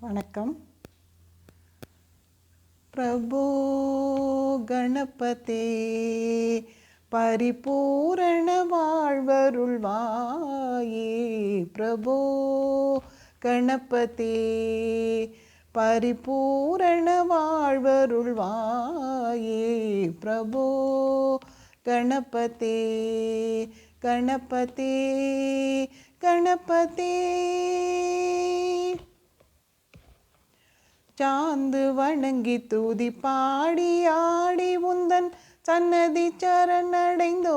வணக்கம். பிரபோ கணபதே பரிபூரண வாழ்வருள்வாயே. பிரபோ கணபதே பரிபூரண வாழ்வருள்வாயே. பிரபோ கணபதே கணபதே கணபதே. சாந்து வணங்கி தூதி பாடி ஆடி உந்தன் சன்னதி சரணடைந்தோமே.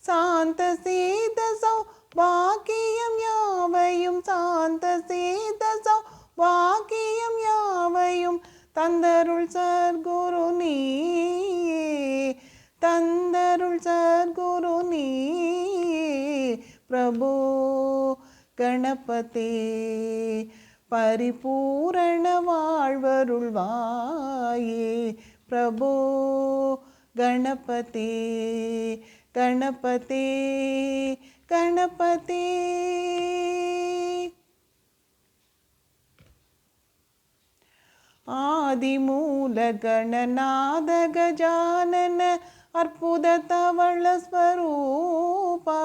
சாந்த சீத சௌபாக்கியம் யாவையும் சாந்த சீத சௌபாக்கியம் யாவையும் தந்தருள் சர்க்குரு நீயே. தந்தருள் சர்க்குரு நீயே. பிரபோ கணபதே பரிபூரண வாழ்வருள்வாயே. பிரபோ கணபதே கணபதே கணபதே. ஆதிமூல கணநாத கஜானன அற்புத தவள ஸ்வரூபா.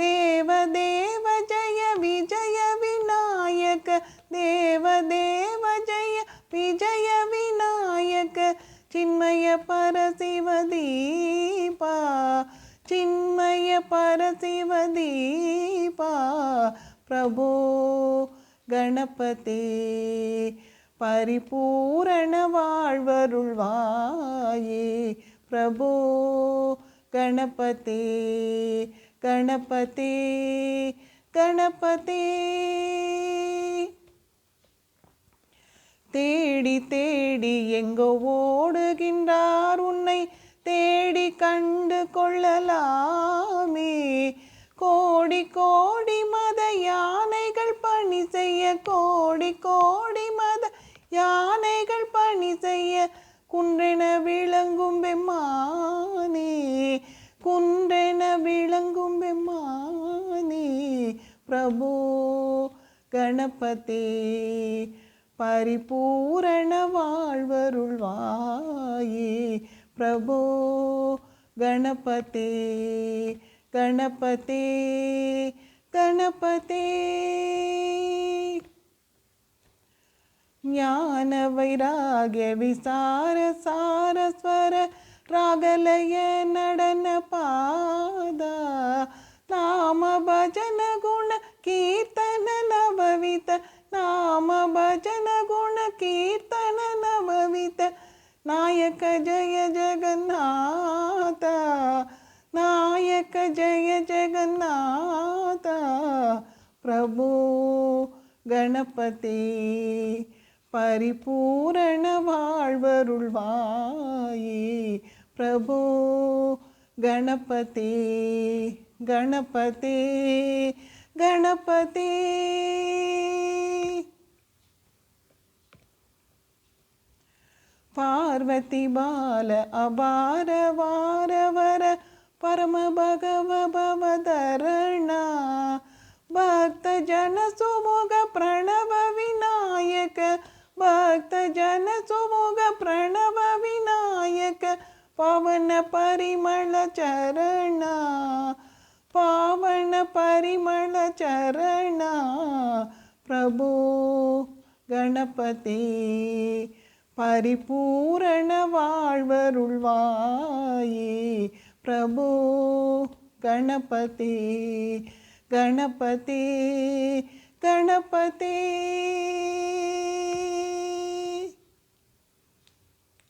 தேவ தேவ ஜய விஜய விநாயக. தேவ தேவ ஜய விஜய விநாயக. சின்மய பரசிவதீபா. சின்மய பரசிவதீபா. பிரபோ கணபதே பரிபூரண வாழ்வருள்வாயே. பிரபோ கணபதே கணபதே கணபதே. தேடி தேடி எங்கோ ஓடுகின்றார் உன்னை தேடி கண்டு கொள்ளலாமே. கோடி கோடி மத யானைகள் பணி செய்ய. கோடி கோடி மத யானைகள் பணி செய்ய. குன்றென விளங்கும் பெம்மானே. குன்றென விளங்கும் பெம்மானே. பிரபோ கணபதே பரிபூரண வாழ்வருள்வாயே. பிரபோ கணபதே கணபதே கணபதே. ஞான வைராகிய விசார சாரஸ்வர ராகலய நடன பாதா. நாம பஜன குண கீர்த்தன நவவித. நாம பஜன குண கீர்த்தன நவவித. நாயಕ ஜய ஜெகநாத. நாயಕ ஜய ஜெகநாத. பிரபோ கணபதே பரிபூரண வாழ்வருள்வாயே. பிரபோ கணபதே கணபதே கணபதே. பார்வதி பால அபார வாரவர பரம பகவ பவதரணா. பக்த ஜன சுமுக பிரணவ விநாயக. பக்த ஜன சுமுக பிரணவ விநாயக. பவன பரிமள சரணா. பாவன பரிமள சரணா. பிரபோ கணபதே பரிபூரண வாழ்வருள்வாயே. பிரபோ கணபதே கணபதே கணபதே.